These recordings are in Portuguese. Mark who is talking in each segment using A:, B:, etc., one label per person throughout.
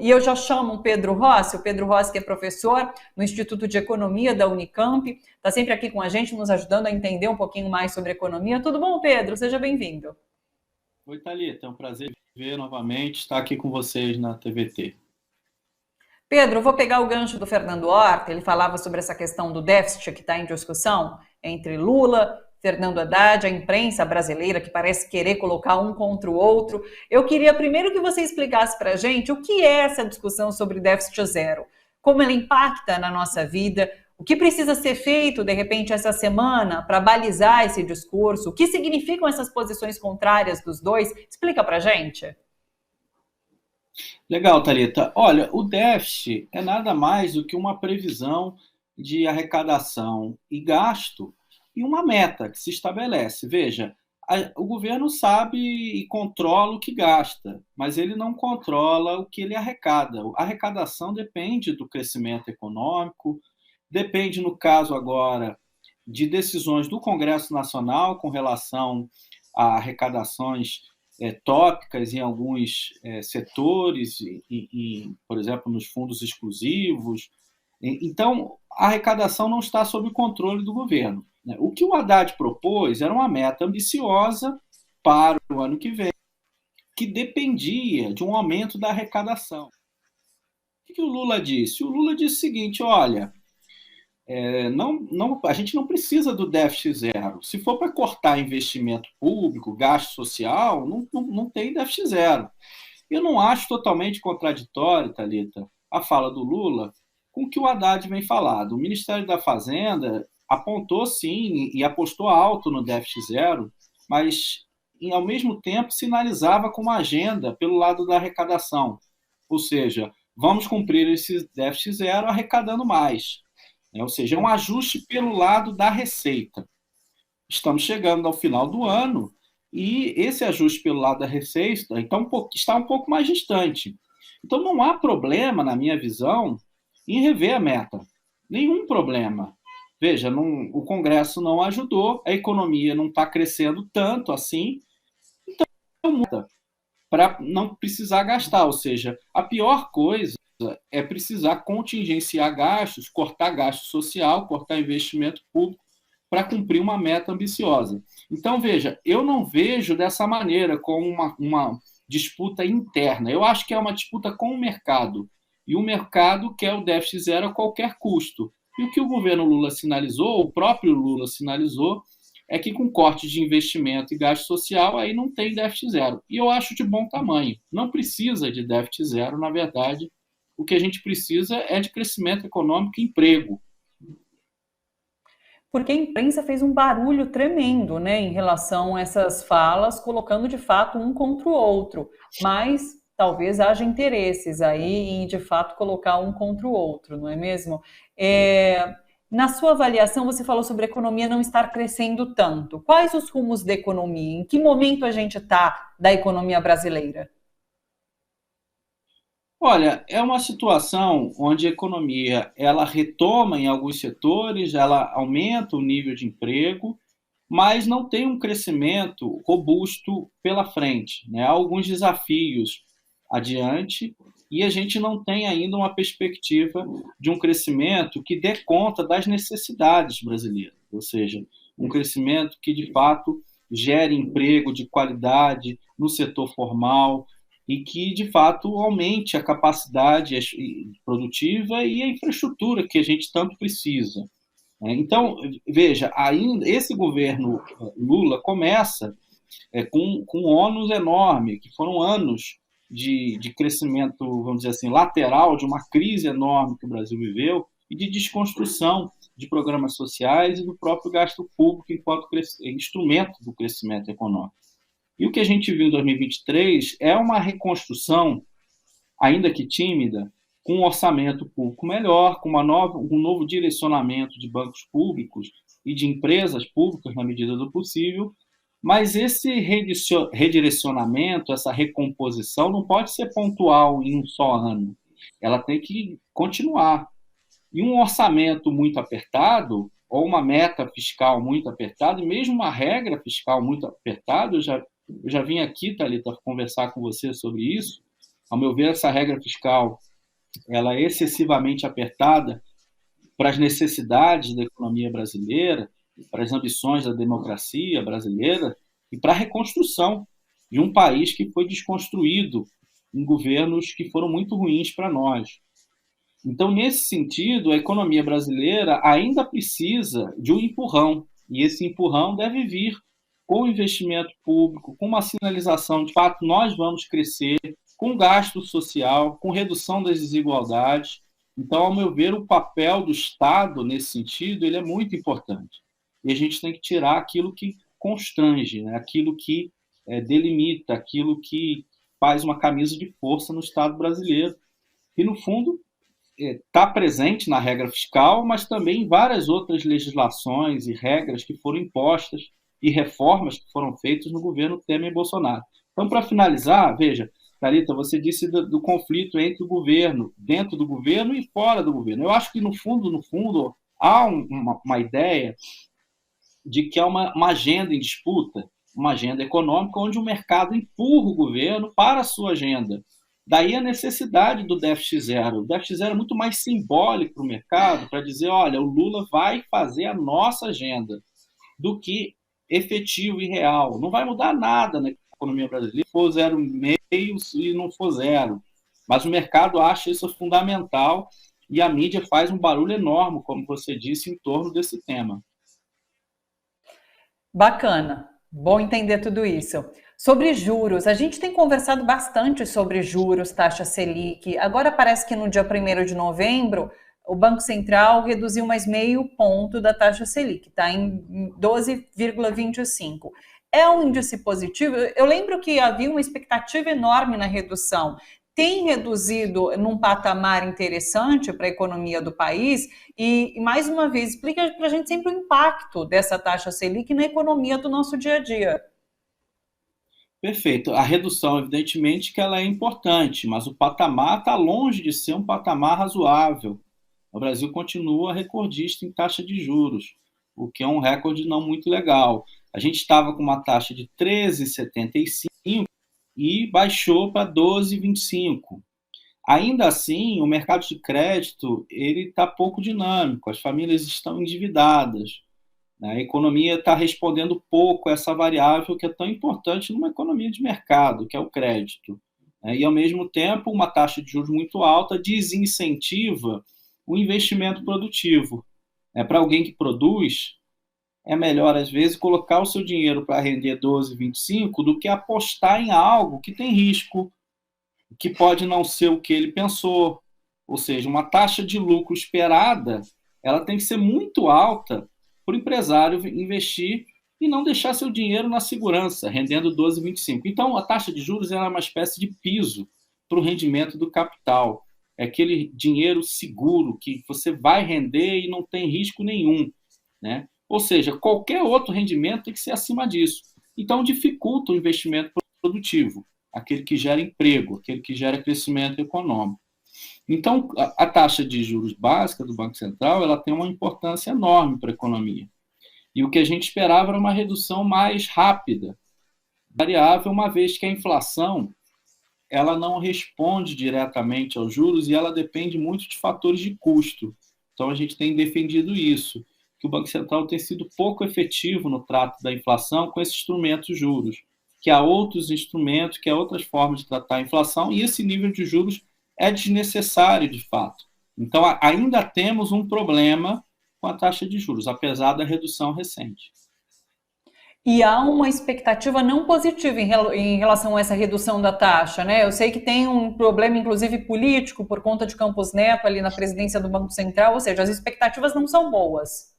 A: e eu já chamo o Pedro Rossi, que é professor no Instituto de Economia da Unicamp, está sempre aqui com a gente, nos ajudando a entender um pouquinho mais sobre economia. Tudo bom, Pedro? Seja bem-vindo.
B: Oi, Thalita, é um prazer ver novamente, estar aqui com vocês na TVT.
A: Pedro, eu vou pegar o gancho do Fernando Horta, ele falava sobre essa questão do déficit que está em discussão entre Lula, Fernando Haddad, a imprensa brasileira que parece querer colocar um contra o outro. Eu queria primeiro que você explicasse para a gente o que é essa discussão sobre déficit zero, como ela impacta na nossa vida, o que precisa ser feito, de repente, essa semana para balizar esse discurso, o que significam essas posições contrárias dos dois. Explica para a gente.
B: Legal, Thalita. Olha, o déficit é nada mais do que uma previsão de arrecadação e gasto e uma meta que se estabelece. Veja, o governo sabe e controla o que gasta, mas ele não controla o que ele arrecada. A arrecadação depende do crescimento econômico, depende, no caso agora, de decisões do Congresso Nacional com relação a arrecadações tópicas em alguns setores, por exemplo, nos fundos exclusivos. Então, a arrecadação não está sob o controle do governo. O que o Haddad propôs era uma meta ambiciosa para o ano que vem, que dependia de um aumento da arrecadação. O que o Lula disse? O Lula disse o seguinte: olha, a gente não precisa do déficit zero. Se for para cortar investimento público, gasto social, não tem déficit zero. Eu não acho totalmente contraditório, Thalita, a fala do Lula com o que o Haddad vem falando. O Ministério da Fazenda apontou, sim, e apostou alto no déficit zero, mas, ao mesmo tempo, sinalizava com uma agenda pelo lado da arrecadação. Ou seja, vamos cumprir esse déficit zero arrecadando mais. Ou seja, é um ajuste pelo lado da receita. Estamos chegando ao final do ano e esse ajuste pelo lado da receita então, está um pouco mais distante. Então, não há problema, na minha visão, em rever a meta. Nenhum problema. Veja, o Congresso não ajudou, a economia não está crescendo tanto assim, então, para não precisar gastar. Ou seja, a pior coisa é precisar contingenciar gastos, cortar gasto social, cortar investimento público para cumprir uma meta ambiciosa. Então, veja, eu não vejo dessa maneira como uma disputa interna. Eu acho que é uma disputa com o mercado. E o mercado quer o déficit zero a qualquer custo. E o que o governo Lula sinalizou, o próprio Lula sinalizou, é que com corte de investimento e gasto social, aí não tem déficit zero. E eu acho de bom tamanho. Não precisa de déficit zero, na verdade. O que a gente precisa é de crescimento econômico e emprego.
A: Porque a imprensa fez um barulho tremendo, né, em relação a essas falas, colocando de fato um contra o outro. Mas talvez haja interesses aí em, de fato, colocar um contra o outro, não é mesmo? Na sua avaliação, você falou sobre a economia não estar crescendo tanto. Quais os rumos da economia? Em que momento a gente está da economia brasileira?
B: Olha, é uma situação onde a economia ela retoma em alguns setores, ela aumenta o nível de emprego, mas não tem um crescimento robusto pela frente, né? Há alguns desafios adiante e a gente não tem ainda uma perspectiva de um crescimento que dê conta das necessidades brasileiras, ou seja, um crescimento que de fato gere emprego de qualidade no setor formal, e que, de fato, aumente a capacidade produtiva e a infraestrutura que a gente tanto precisa. Então, veja, ainda esse governo Lula começa com um ônus enorme, que foram anos de crescimento, vamos dizer assim, lateral, de uma crise enorme que o Brasil viveu, e de desconstrução de programas sociais e do próprio gasto público enquanto instrumento do crescimento econômico. E o que a gente viu em 2023 é uma reconstrução, ainda que tímida, com um orçamento público melhor, com um novo direcionamento de bancos públicos e de empresas públicas na medida do possível, mas esse redirecionamento, essa recomposição, não pode ser pontual em um só ano. Ela tem que continuar. E um orçamento muito apertado, ou uma meta fiscal muito apertada, e mesmo uma regra fiscal muito apertada, eu já vim aqui, Thalita, conversar com você sobre isso, Ao meu ver, essa regra fiscal ela é excessivamente apertada para as necessidades da economia brasileira, para as ambições da democracia brasileira e para a reconstrução de um país que foi desconstruído em governos que foram muito ruins para nós. Então, nesse sentido, a economia brasileira ainda precisa de um empurrão, e esse empurrão deve vir com investimento público, com uma sinalização de fato nós vamos crescer, com gasto social, com redução das desigualdades. Então, ao meu ver, o papel do Estado nesse sentido ele é muito importante. E a gente tem que tirar aquilo que constrange, né? Aquilo que delimita, aquilo que faz uma camisa de força no Estado brasileiro. E, no fundo, está presente na regra fiscal, mas também em várias outras legislações e regras que foram impostas e reformas que foram feitas no governo Temer e Bolsonaro. Então, para finalizar, veja, Thalita, você disse do conflito entre o governo, dentro do governo e fora do governo. Eu acho que, no fundo, há uma ideia de que há uma agenda em disputa, uma agenda econômica, onde o mercado empurra o governo para a sua agenda. Daí a necessidade do déficit zero. O déficit zero é muito mais simbólico para o mercado, para dizer, olha, o Lula vai fazer a nossa agenda, do que efetivo e real. Não vai mudar nada na economia brasileira, se for 0,5 e não for zero. Mas o mercado acha isso fundamental e a mídia faz um barulho enorme, como você disse, em torno desse tema.
A: Bacana, bom entender tudo isso. Sobre juros, a gente tem conversado bastante sobre juros, taxa Selic. Agora parece que no dia 1º de novembro, o Banco Central reduziu mais meio ponto da taxa Selic, está em 12,25. É um índice positivo? Eu lembro que havia uma expectativa enorme na redução. Tem reduzido num patamar interessante para a economia do país? E mais uma vez, explica para a gente sempre o impacto dessa taxa Selic na economia do nosso dia a dia.
B: Perfeito. A redução, evidentemente, que ela é importante, mas o patamar está longe de ser um patamar razoável. O Brasil continua recordista em taxa de juros, o que é um recorde não muito legal. A gente estava com uma taxa de 13,75 e baixou para 12,25. Ainda assim, o mercado de crédito ele está pouco dinâmico, as famílias estão endividadas. A economia está respondendo pouco a essa variável que é tão importante numa economia de mercado, que é o crédito. E, ao mesmo tempo, uma taxa de juros muito alta desincentiva o investimento produtivo. Para alguém que produz, é melhor, às vezes, colocar o seu dinheiro para render 12,25 do que apostar em algo que tem risco, que pode não ser o que ele pensou. Ou seja, uma taxa de lucro esperada ela tem que ser muito alta para o empresário investir e não deixar seu dinheiro na segurança, rendendo 12,25. Então, a taxa de juros é uma espécie de piso para o rendimento do capital. É aquele dinheiro seguro que você vai render e não tem risco nenhum, né? Ou seja, qualquer outro rendimento tem que ser acima disso. Então, dificulta o investimento produtivo, aquele que gera emprego, aquele que gera crescimento econômico. Então, a taxa de juros básica do Banco Central ela tem uma importância enorme para a economia. E o que a gente esperava era uma redução mais rápida, variável, uma vez que a inflação ela não responde diretamente aos juros e ela depende muito de fatores de custo. Então, a gente tem defendido isso, que o Banco Central tem sido pouco efetivo no trato da inflação com esse instrumento de juros, que há outros instrumentos, que há outras formas de tratar a inflação, e esse nível de juros é desnecessário, de fato. Então, ainda temos um problema com a taxa de juros, apesar da redução recente.
A: E há uma expectativa não positiva em relação a essa redução da taxa, né? Eu sei que tem um problema, inclusive, político, por conta de Campos Neto ali na presidência do Banco Central, ou seja, as expectativas não são boas.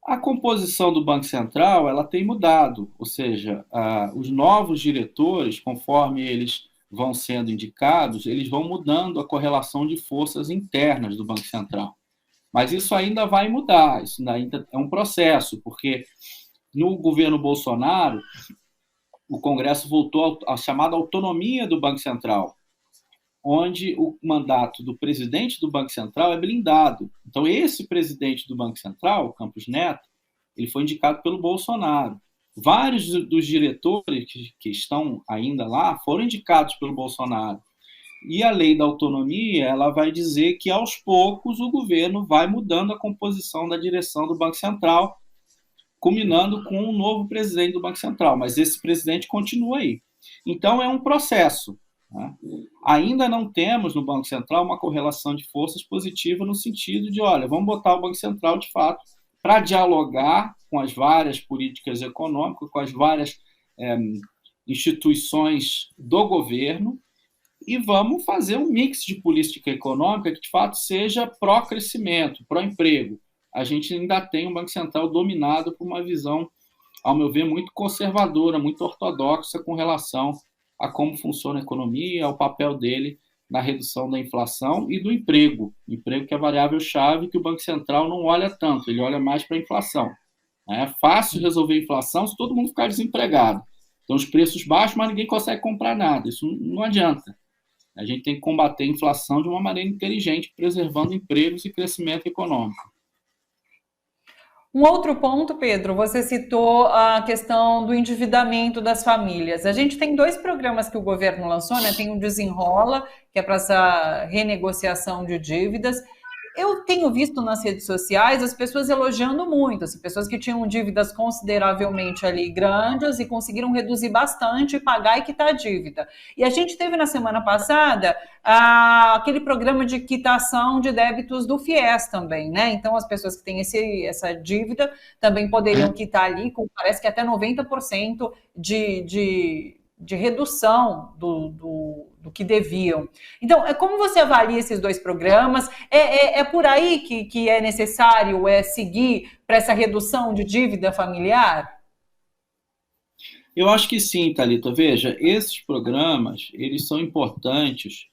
B: A composição do Banco Central ela tem mudado, ou seja, os novos diretores, conforme eles vão sendo indicados, eles vão mudando a correlação de forças internas do Banco Central. Mas isso ainda vai mudar, isso ainda é um processo, porque no governo Bolsonaro, o Congresso voltou à chamada autonomia do Banco Central, onde o mandato do presidente do Banco Central é blindado. Então, esse presidente do Banco Central, Campos Neto, ele foi indicado pelo Bolsonaro. Vários dos diretores que estão ainda lá foram indicados pelo Bolsonaro. E a lei da autonomia, ela vai dizer que, aos poucos, o governo vai mudando a composição da direção do Banco Central, culminando com um novo presidente do Banco Central. Mas esse presidente continua aí. Então, é um processo. Né? Ainda não temos no Banco Central uma correlação de forças positiva no sentido de, olha, vamos botar o Banco Central, de fato, para dialogar com as várias políticas econômicas, com as várias instituições do governo, e vamos fazer um mix de política econômica que, de fato, seja pró-crescimento, pró-emprego. A gente ainda tem um Banco Central dominado por uma visão, ao meu ver, muito conservadora, muito ortodoxa com relação a como funciona a economia, ao papel dele na redução da inflação e do emprego. Emprego que é a variável-chave que o Banco Central não olha tanto, ele olha mais para a inflação. É fácil resolver a inflação se todo mundo ficar desempregado. Então, os preços baixos, mas ninguém consegue comprar nada. Isso não adianta. A gente tem que combater a inflação de uma maneira inteligente, preservando empregos e crescimento econômico.
A: Um outro ponto, Pedro, você citou a questão do endividamento das famílias. A gente tem 2 programas que o governo lançou, né? Tem o Desenrola, que é para essa renegociação de dívidas. Eu tenho visto nas redes sociais as pessoas elogiando muito, as pessoas que tinham dívidas consideravelmente ali grandes e conseguiram reduzir bastante, pagar e quitar a dívida. E a gente teve na semana passada aquele programa de quitação de débitos do FIES também, né? Então as pessoas que têm essa dívida também poderiam quitar ali com parece que até 90% de redução do que deviam. Então, como você avalia esses 2 programas? É por aí que é necessário seguir para essa redução de dívida familiar?
B: Eu acho que sim, Thalita. Veja, esses programas, eles são importantes,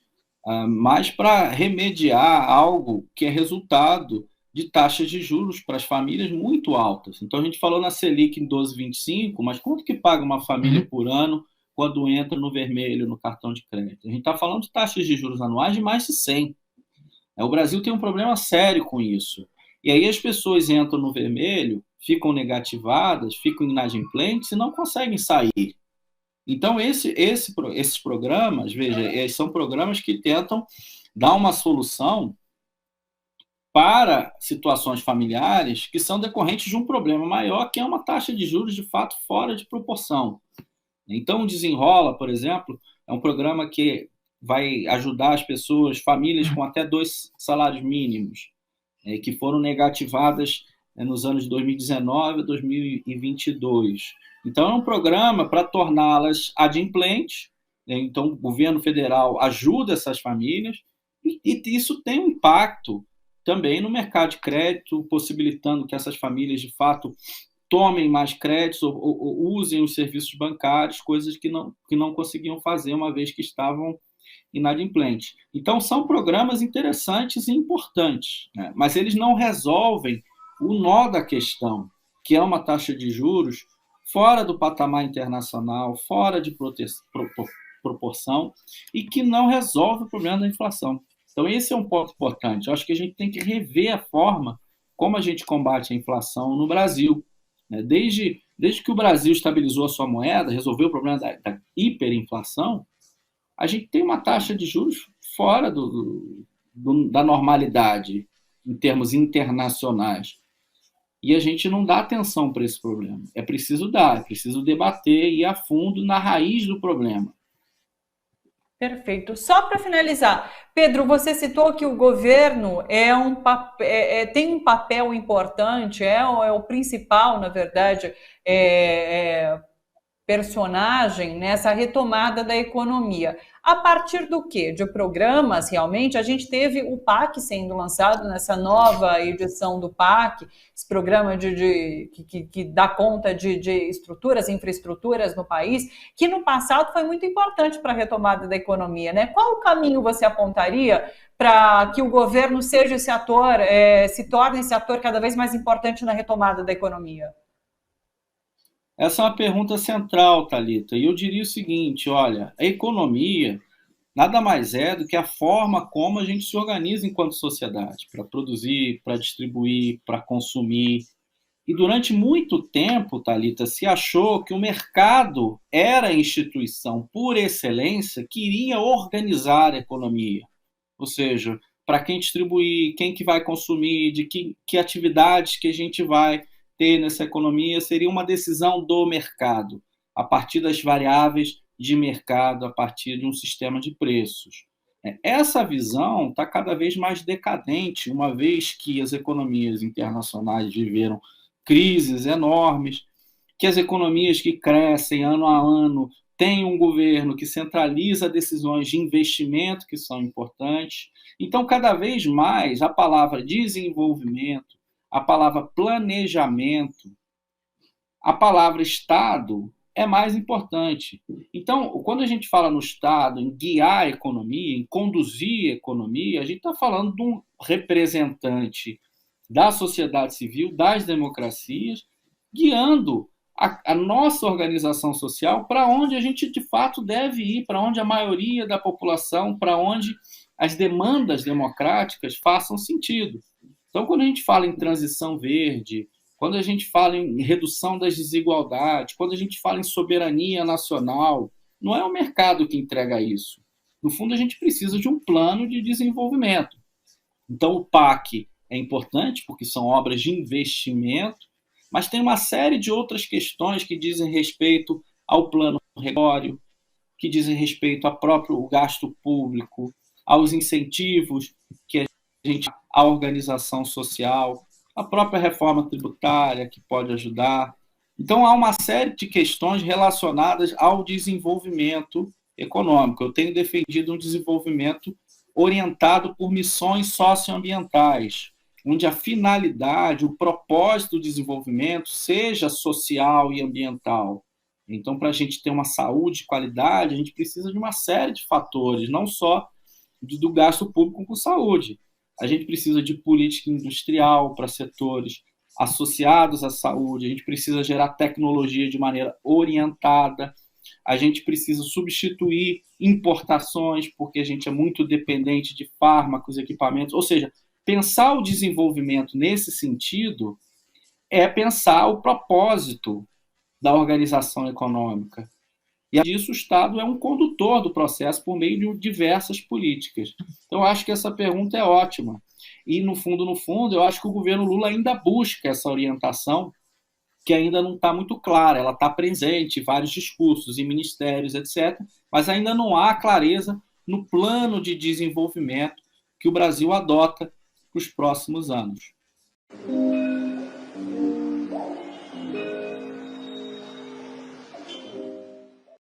B: mas para remediar algo que é resultado de taxas de juros para as famílias muito altas. Então, a gente falou na Selic em 12,25, mas quanto que paga uma família por ano quando entra no vermelho no cartão de crédito? A gente está falando de taxas de juros anuais de mais de 100. O Brasil tem um problema sério com isso. E aí as pessoas entram no vermelho, ficam negativadas, ficam inadimplentes e não conseguem sair. Então, esses programas, veja, são programas que tentam dar uma solução para situações familiares que são decorrentes de um problema maior, que é uma taxa de juros, de fato, fora de proporção. Então, o Desenrola, por exemplo, é um programa que vai ajudar as pessoas, famílias com até 2 salários mínimos, que foram negativadas nos anos de 2019 a 2022. Então, é um programa para torná-las adimplentes. Então, o governo federal ajuda essas famílias e isso tem um impacto também no mercado de crédito, possibilitando que essas famílias, de fato, tomem mais créditos ou usem os serviços bancários, coisas que não conseguiam fazer uma vez que estavam inadimplentes. Então, são programas interessantes e importantes, né? Mas eles não resolvem o nó da questão, que é uma taxa de juros fora do patamar internacional, fora de proporção, e que não resolve o problema da inflação. Então, esse é um ponto importante. Eu acho que a gente tem que rever a forma como a gente combate a inflação no Brasil. Desde que o Brasil estabilizou a sua moeda, resolveu o problema da hiperinflação, a gente tem uma taxa de juros fora da normalidade, em termos internacionais. E a gente não dá atenção para esse problema. É preciso debater e ir a fundo na raiz do problema.
A: Perfeito. Só para finalizar, Pedro, você citou que o governo tem um papel importante, é o principal, na verdade, personagem nessa retomada da economia. A partir do quê? De programas, realmente? A gente teve o PAC sendo lançado nessa nova edição do PAC, esse programa que dá conta de infraestruturas no país, que no passado foi muito importante para a retomada da economia, né? Qual o caminho você apontaria para que o governo seja esse ator, se torne esse ator cada vez mais importante na retomada da economia?
B: Essa é uma pergunta central, Thalita. E eu diria o seguinte, olha, a economia nada mais é do que a forma como a gente se organiza enquanto sociedade, para produzir, para distribuir, para consumir. E durante muito tempo, Thalita, se achou que o mercado era a instituição por excelência que iria organizar a economia. Ou seja, para quem distribuir, quem que vai consumir, de que atividades que a gente vai ter nessa economia, seria uma decisão do mercado, a partir das variáveis de mercado, a partir de um sistema de preços. Essa visão está cada vez mais decadente, uma vez que as economias internacionais viveram crises enormes, que as economias que crescem ano a ano têm um governo que centraliza decisões de investimento que são importantes. Então, cada vez mais, a palavra desenvolvimento, a palavra planejamento, a palavra Estado é mais importante. Então, quando a gente fala no Estado, em guiar a economia, em conduzir a economia, a gente está falando de um representante da sociedade civil, das democracias, guiando a nossa organização social para onde a gente de fato deve ir, para onde a maioria da população, para onde as demandas democráticas façam sentido. Então, quando a gente fala em transição verde, quando a gente fala em redução das desigualdades, quando a gente fala em soberania nacional, não é o mercado que entrega isso. No fundo, a gente precisa de um plano de desenvolvimento. Então, o PAC é importante porque são obras de investimento, mas tem uma série de outras questões que dizem respeito ao plano regulatório, que dizem respeito ao próprio gasto público, aos incentivos que a gente, a organização social, a própria reforma tributária que pode ajudar. Então, há uma série de questões relacionadas ao desenvolvimento econômico. Eu tenho defendido um desenvolvimento orientado por missões socioambientais, onde a finalidade, o propósito do desenvolvimento seja social e ambiental. Então, para a gente ter uma saúde de qualidade, a gente precisa de uma série de fatores, não só do gasto público com saúde. A gente precisa de política industrial para setores associados à saúde, a gente precisa gerar tecnologia de maneira orientada, a gente precisa substituir importações, porque a gente é muito dependente de fármacos, equipamentos, ou seja, pensar o desenvolvimento nesse sentido é pensar o propósito da organização econômica. E disso o Estado é um condutor do processo por meio de diversas políticas. Então, eu acho que essa pergunta é ótima. E, no fundo, eu acho que o governo Lula ainda busca essa orientação, que ainda não está muito clara. Ela está presente em vários discursos, em ministérios, etc., mas ainda não há clareza no plano de desenvolvimento que o Brasil adota para os próximos anos.